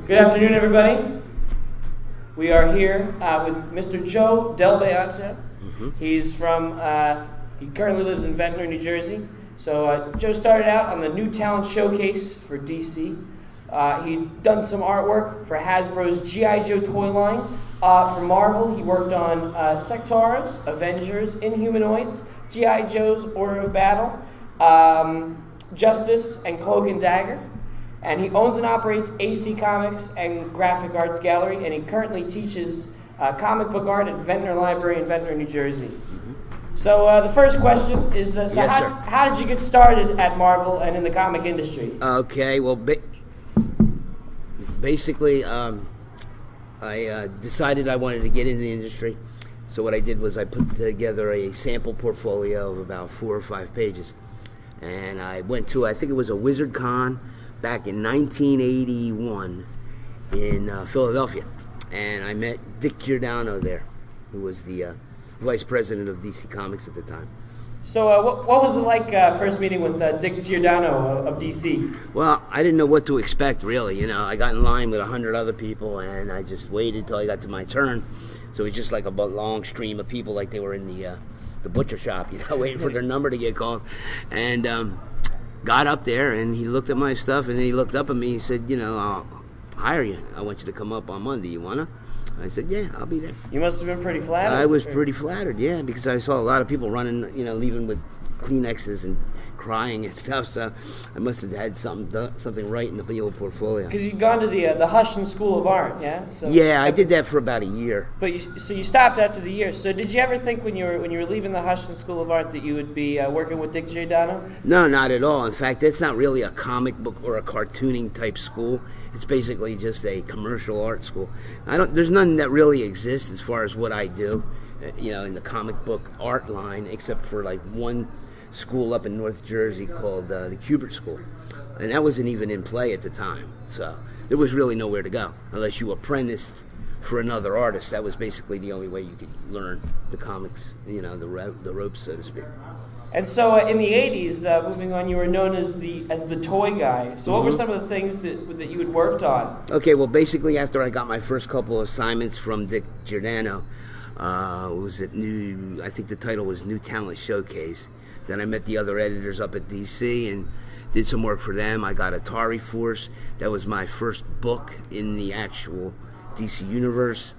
Good afternoon, everybody. We are here with Mr. Joe Delbeato. He's from, he currently lives in Ventnor, New Jersey. So Joe started out on the New Talent Showcase for DC. He'd done some artwork for Hasbro's G.I. Joe toy line. For Marvel, he worked on Sectaurs, Avengers, Inhumanoids, G.I. Joe's Order of Battle, Justice, and Cloak and Dagger. And he owns and operates AC Comics and Graphic Arts Gallery, and he currently teaches comic book art at Ventnor Library in Ventnor, New Jersey. So the first question is, how did you get started at Marvel and in the comic industry? Okay, well, basically, I decided I wanted to get into the industry. So what I did was I put together a sample portfolio of about 4 or 5 pages. And I went to, I think it was a Wizard Con back in 1981 in Philadelphia. And I met Dick Giordano there, who was the vice president of DC Comics at the time. So what was it like first meeting with Dick Giordano of DC? Well, I didn't know what to expect, really. You know, I got in line with 100 other people, and I just waited till I got to my turn. So it was just like a long stream of people, like they were in the butcher shop, you know, waiting for their number to get called. And got up there, and he looked at my stuff, and then he looked up at me. He said, you know, I'll hire you. I want you to come up on Monday. You want to? I said, yeah, I'll be there. You must have been pretty flattered. I was pretty flattered, yeah, because I saw a lot of people running, you know, leaving with Kleenexes and crying and stuff, so I must have had something right in the old portfolio. Because you'd gone to the Huston School of Art, yeah? So, yeah, I did that for about a year. But you stopped after the year. So did you ever think when you were leaving the Huston School of Art that you would be working with Dick Giordano? No, not at all. In fact, that's not really a comic book or a cartooning type school. It's basically just a commercial art school. There's none that really exists as far as what I do, you know, in the comic book art line, except for like one school up in North Jersey called the Kubert School, and that wasn't even in play at the time, so there was really nowhere to go unless you apprenticed for another artist. That was basically the only way you could learn the comics, you know, the ropes, so to speak. And so in the 80s, moving on, you were known as the toy guy. So what were some of the things that you had worked on? Okay, well, basically after I got my first couple of assignments from Dick Giordano, was at I think the title was New Talent Showcase. Then I met the other editors up at DC and did some work for them. I got Atari Force. That was my first book in the actual DC universe.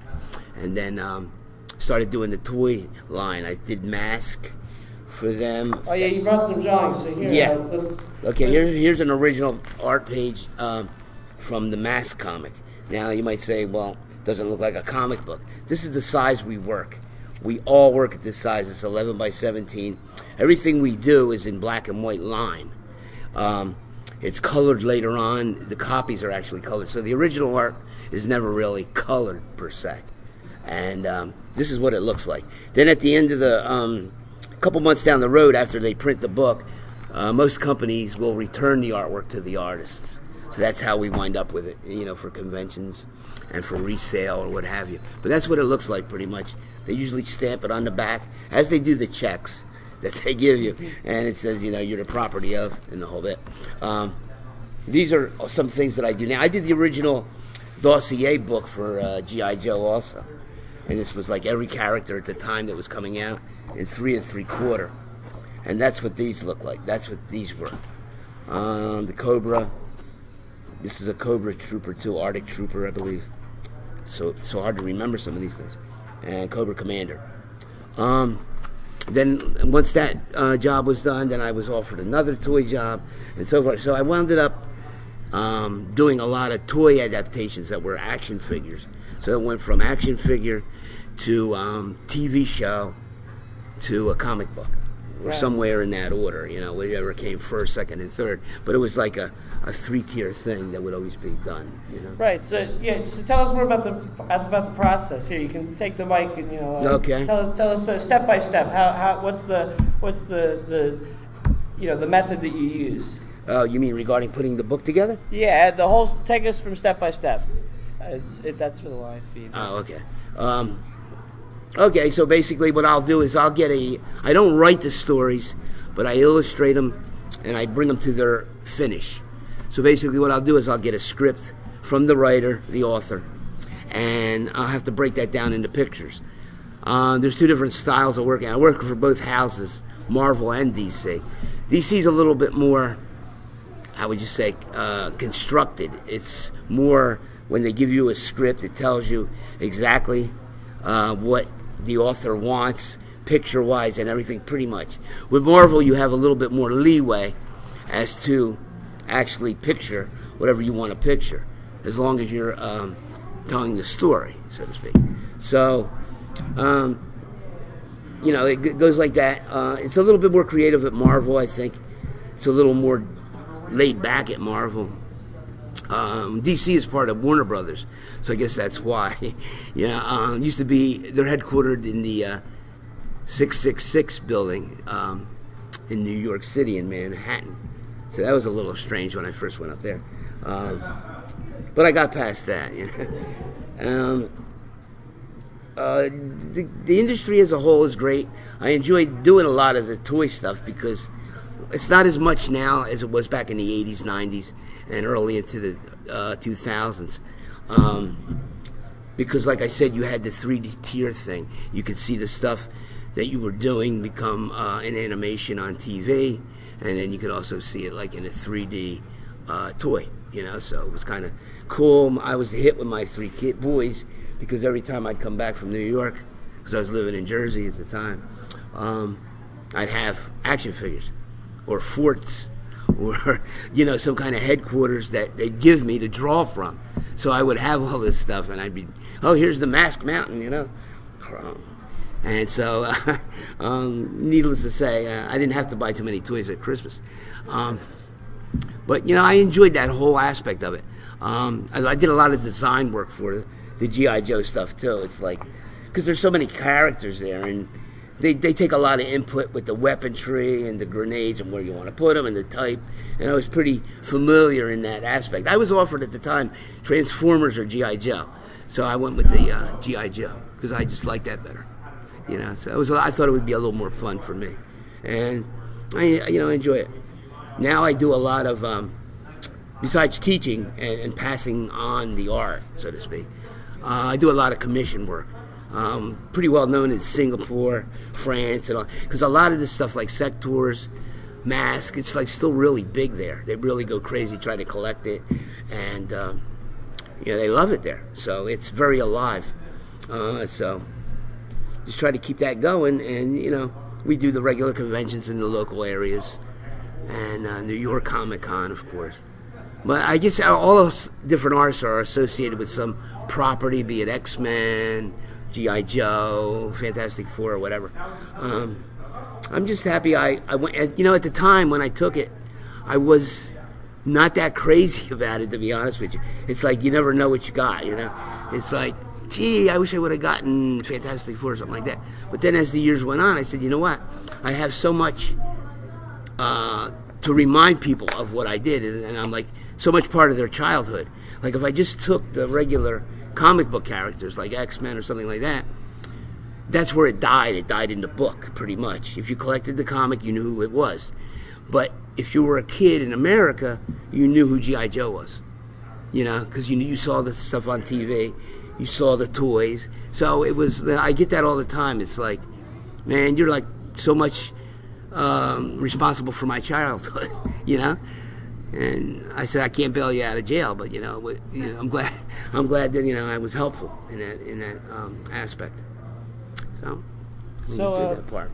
And then started doing the toy line. I did Mask for them. Oh yeah, you brought some drawings. So here, yeah. Okay, here's an original art page from the Mask comic. Now you might say, well, doesn't look like a comic book. This is the size we work. We all work at this size. It's 11 by 17. Everything we do is in black and white line. It's colored later on. The copies are actually colored. So the original art is never really colored per se. And this is what it looks like. Then at the end of the couple months down the road after they print the book, most companies will return the artwork to the artists. So that's how we wind up with it, you know, for conventions and for resale or what have you. But that's what it looks like pretty much. They usually stamp it on the back as they do the checks that they give you, and it says, you know, you're the property of, and the whole bit. These are some things that I do now. I did the original dossier book for G.I. Joe also, and this was like every character at the time that was coming out in 3 3/4, and that's what these look like. That's what these were. The Cobra. This is a Cobra Trooper too, Arctic Trooper, I believe. So hard to remember some of these things. And Cobra Commander. Then once that job was done, then I was offered another toy job and so forth. So I wound up doing a lot of toy adaptations that were action figures. So it went from action figure to TV show to a comic book. Or somewhere in that order, you know, whatever came first, second, and third. But it was like a 3-tier thing that would always be done, you know. Right. So So tell us more about the process. Here, you can take the mic and Okay. Tell us step by step. What's the the method that you use? Oh, you mean regarding putting the book together? Yeah. Take us from step by step. That's for the live feed. Oh, okay. Okay, so basically what I'll do is I don't write the stories, but I illustrate them and I bring them to their finish. So basically what I'll do is I'll get a script from the writer, the author, and I'll have to break that down into pictures. There's two different styles of working. I work for both houses, Marvel and DC. DC's a little bit more, how would you say, constructed. It's more when they give you a script, it tells you exactly what the author wants, picture-wise and everything, pretty much. With Marvel, you have a little bit more leeway as to actually picture whatever you want to picture, as long as you're telling the story, so to speak. So, it goes like that. It's a little bit more creative at Marvel, I think. It's a little more laid back at Marvel. DC is part of Warner Brothers, so I guess that's why. Used to be, they're headquartered in the 666 building in New York City in Manhattan. So that was a little strange when I first went up there. But I got past that. The industry as a whole is great. I enjoy doing a lot of the toy stuff because it's not as much now as it was back in the 80s, 90s, and early into the 2000s. Because, like I said, you had the 3D tier thing. You could see the stuff that you were doing become an animation on TV, and then you could also see it like in a 3D toy, so it was kind of cool. I was a hit with my three boys because every time I'd come back from New York, because I was living in Jersey at the time, I'd have action figures or forts or, some kind of headquarters that they'd give me to draw from. So I would have all this stuff, and I'd be, here's the Mask Mountain, And so, needless to say, I didn't have to buy too many toys at Christmas. But, I enjoyed that whole aspect of it. I did a lot of design work for the G.I. Joe stuff, too. It's like, because there's so many characters there, and they take a lot of input with the weaponry and the grenades and where you want to put them and the type. And I was pretty familiar in that aspect. I was offered at the time Transformers or G.I. Joe. So I went with the G.I. Joe because I just liked that better. So I thought it would be a little more fun for me, and I enjoy it. Now I do a lot of, besides teaching and passing on the art, so to speak, I do a lot of commission work. Pretty well known in Singapore, France, and all, because a lot of this stuff like Sectors, Mask, it's like still really big there. They really go crazy trying to collect it, and they love it there. So it's very alive. So just try to keep that going, and we do the regular conventions in the local areas, and New York Comic Con, of course. But I guess all those different artists are associated with some property, be it X-Men, G.I. Joe, Fantastic Four, or whatever. I'm just happy I went. At the time when I took it, I was not that crazy about it, to be honest with you. It's like you never know what you got. It's like, gee, I wish I would have gotten Fantastic Four or something like that. But then as the years went on, I said, you know what? I have so much to remind people of what I did, and I'm like so much part of their childhood. Like if I just took the regular comic book characters like X-Men or something like that, that's where it died. It died in the book, pretty much. If you collected the comic, you knew who it was. But if you were a kid in America, you knew who G.I. Joe was. Because you saw the stuff on TV. You saw the toys. So it was, I get that all the time. It's like, man, you're like so much responsible for my childhood, And I said, I can't bail you out of jail, but I'm glad that I was helpful in that aspect. So did that part.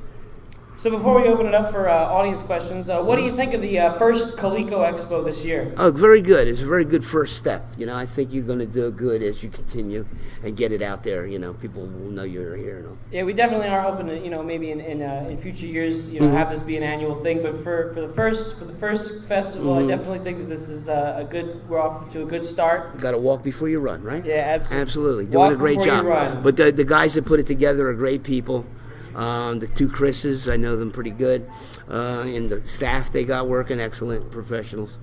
So before we open it up for audience questions, what do you think of the first Coleco Expo this year? Oh, very good. It's a very good first step. I think you're going to do good as you continue and get it out there. People will know you're here and all. Yeah, we definitely are hoping to, maybe in future years, have this be an annual thing. But for the first festival, I definitely think that this is we're off to a good start. You got to walk before you run, right? Yeah, absolutely. Absolutely. Doing a great job. But the guys that put it together are great people. The two Chris's, I know them pretty good. And the staff they got working, excellent professionals.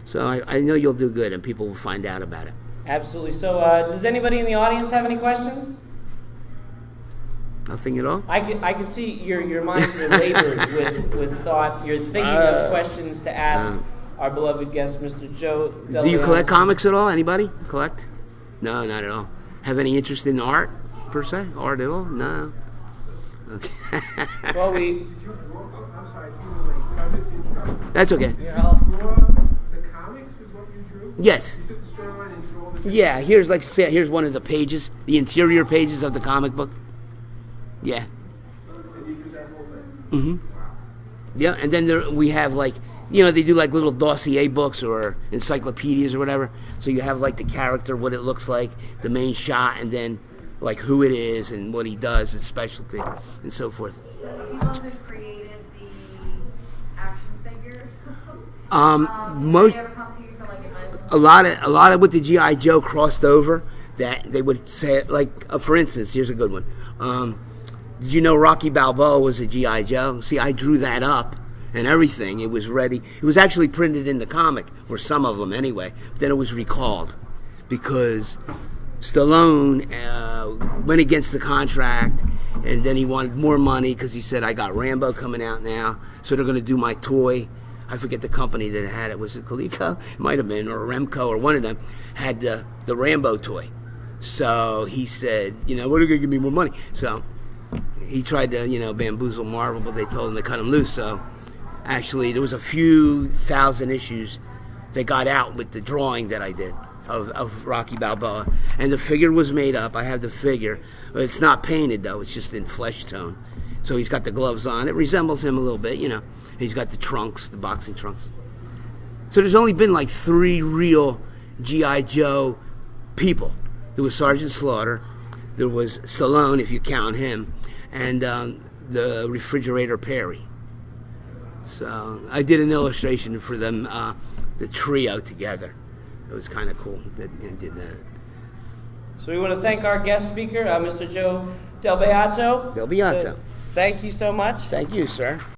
So I know you'll do good, and people will find out about it. Absolutely. So does anybody in the audience have any questions? Nothing at all? I can see your minds are labored with thought. You're thinking of questions to ask our beloved guest, Mr. Joe Delbeato. Do you collect comics at all? Anybody collect? No, not at all. Have any interest in art, per se? Art at all? No. Okay. Well, Did you draw? I'm sorry, you were late, so I missed the introduction. That's okay. Did you draw the comics is what you drew? Yes. You took the storyline and drew all the Yeah, here's one of the pages, the interior pages of the comic book. Yeah. And you drew that whole thing? Mm-hmm. Yeah, and then we have like, they do like little dossier books or encyclopedias or whatever. So you have like the character, what it looks like, the main shot, and then like who it is and what he does, his specialty, and so forth. So he wasn't created the action figure. Most. Did they ever come to you for like advice? A lot of what the GI Joe crossed over, that they would say, like for instance, here's a good one. Did you know Rocky Balboa was a GI Joe? See, I drew that up and everything. It was ready. It was actually printed in the comic, or some of them anyway. Then it was recalled because Stallone went against the contract, and then he wanted more money because he said, I got Rambo coming out now, so they're going to do my toy. I forget the company that had it. Was it Coleco? It might have been, or Remco, or one of them had the Rambo toy. So he said, what are you going to give me more money? So he tried to, bamboozle Marvel, but they told him to cut him loose. So actually, there was a few thousand issues that got out with the drawing that I did of Rocky Balboa. And the figure was made up. I have the figure. It's not painted, though. It's just in flesh tone. So he's got the gloves on. It resembles him a little bit, He's got the trunks, the boxing trunks. So there's only been like 3 real G.I. Joe people. There was Sergeant Slaughter. There was Stallone, if you count him. And the Refrigerator Perry. So I did an illustration for them, the trio together. It was kind of cool that I did that. So we want to thank our guest speaker, Mr. Joe Delbeato. Delbeato. So, thank you so much. Thank you, sir.